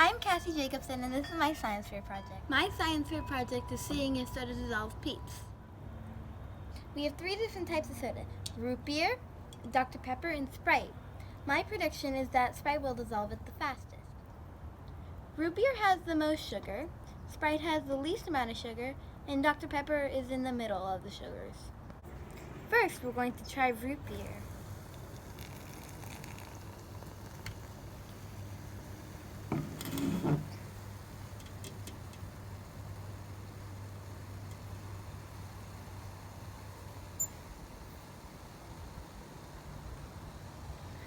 I'm Cassie Jacobson, and this is my science fair project. My science fair project is seeing if soda dissolves Peeps. We have 3 different types of soda: root beer, Dr. Pepper, and Sprite. My prediction is that Sprite will dissolve it the fastest. Root beer has the most sugar, Sprite has the least amount of sugar, and Dr. Pepper is in the middle of the sugars. First, we're going to try root beer.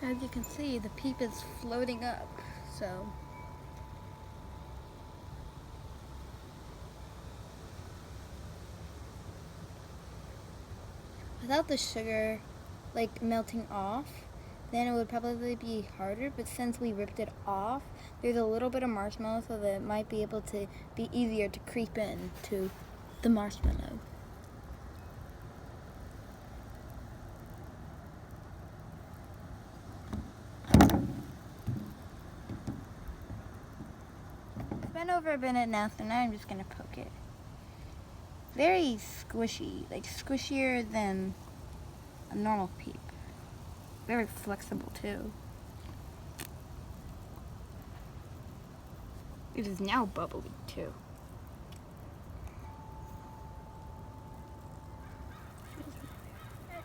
As you can see, the Peep is floating up, so. Without the sugar melting off, then it would probably be harder, but since we ripped it off, there's a little bit of marshmallow, so that it might be able to be easier to creep in to the marshmallow. It's been over a minute now, so now I'm just gonna poke it. Very squishy, squishier than a normal Peep. Very flexible too. It is now bubbly too.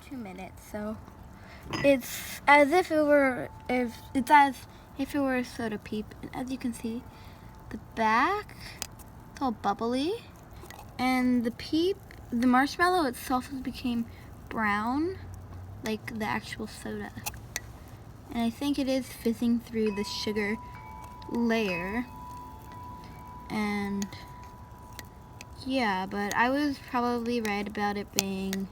2 minutes, so it's as if it were a soda Peep, and as you can see, the back, it's all bubbly, and the marshmallow itself became brown, like the actual soda. And I think it is fizzing through the sugar layer. And yeah, but I was probably right about it being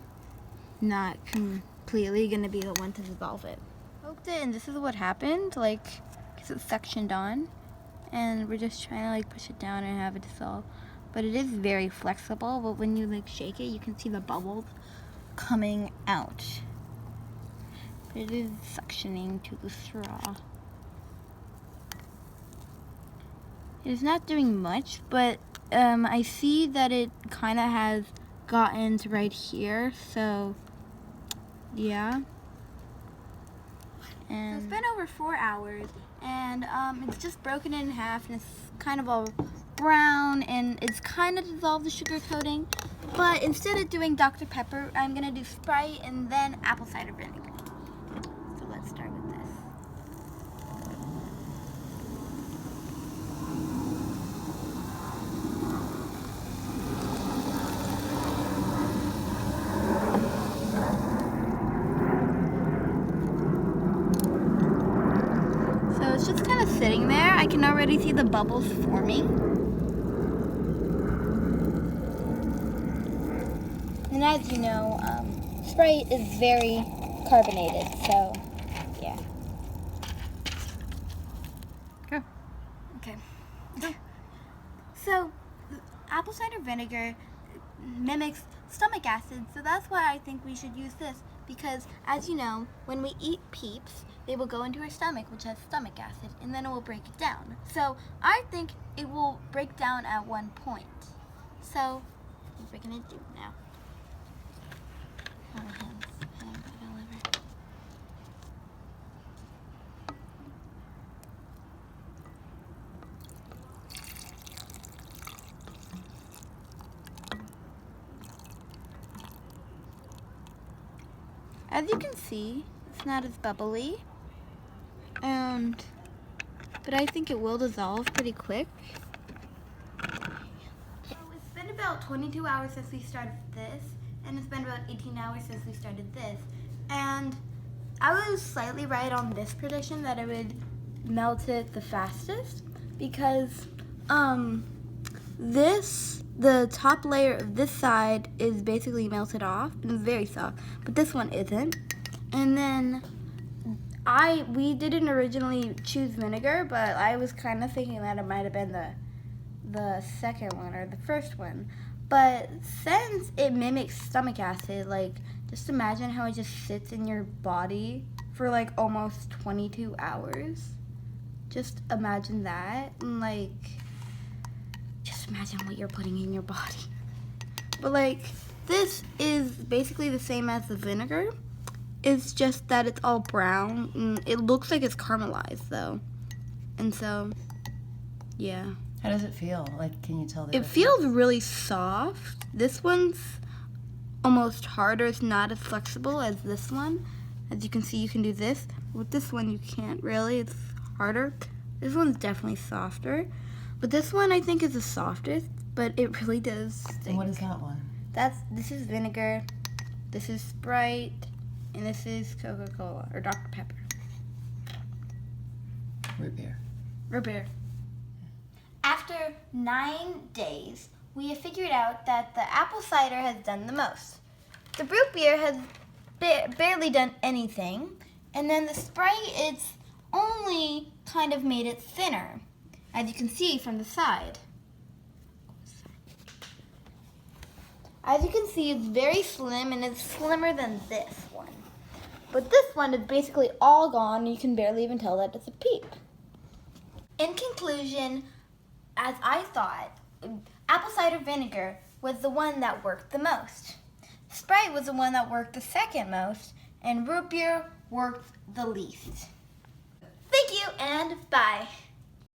not completely gonna be the one to dissolve it. Poked it, and this is what happened, because it's sectioned on. And we're just trying to push it down and have it dissolve. But it is very flexible, but when you shake it, you can see the bubbles coming out. But it is suctioning to the straw. It is not doing much, but I see that it kind of has gotten to right here, so yeah. And it's been over 4 hours, and it's just broken in half, and it's kind of all brown, and it's kind of dissolved the sugar coating. But instead of doing Dr. Pepper, I'm gonna do Sprite and then apple cider vinegar. So let's start with this. So it's just kind of sitting there. I can already see the bubbles forming. And as you know, Sprite is very carbonated, so yeah. Go. Okay. So, apple cider vinegar mimics stomach acid, so that's why I think we should use this, because as you know, when we eat Peeps, they will go into our stomach, which has stomach acid, and then it will break it down. So I think it will break down at one point. So what we're gonna do now. As you can see, it's not as bubbly, but I think it will dissolve pretty quick. So it's been about 22 hours since we started this, and it's been about 18 hours since we started this. And I was slightly right on this prediction that it would melt it the fastest, because the top layer of this side is basically melted off and it's very soft, but this one isn't. And then we didn't originally choose vinegar, but I was kind of thinking that it might have been the second one or the first one. But since it mimics stomach acid, just imagine how it just sits in your body for almost 22 hours. Just imagine that, and like, just imagine what you're putting in your body. But like, this is basically the same as the vinegar. It's just that it's all brown, and it looks like it's caramelized though. And so, yeah. How does it feel? Like, can you tell the It difference? feels really soft. This one's almost harder. It's not as flexible as this one. As you can see, you can do this. With this one, you can't really. It's harder. This one's definitely softer. But this one, I think, is the softest. But it really does stink. And what is that one? This is vinegar. This is Sprite. And this is Coca-Cola or Dr. Pepper. Root beer. Root beer. After 9 days, we have figured out that the apple cider has done the most. The root beer has barely done anything, and then the Sprite, it's only kind of made it thinner, as you can see from the side. As you can see, it's very slim, and it's slimmer than this one. But this one is basically all gone, and you can barely even tell that it's a Peep. In conclusion, as I thought, apple cider vinegar was the one that worked the most. Sprite was the one that worked the second most, and root beer worked the least. Thank you, and bye.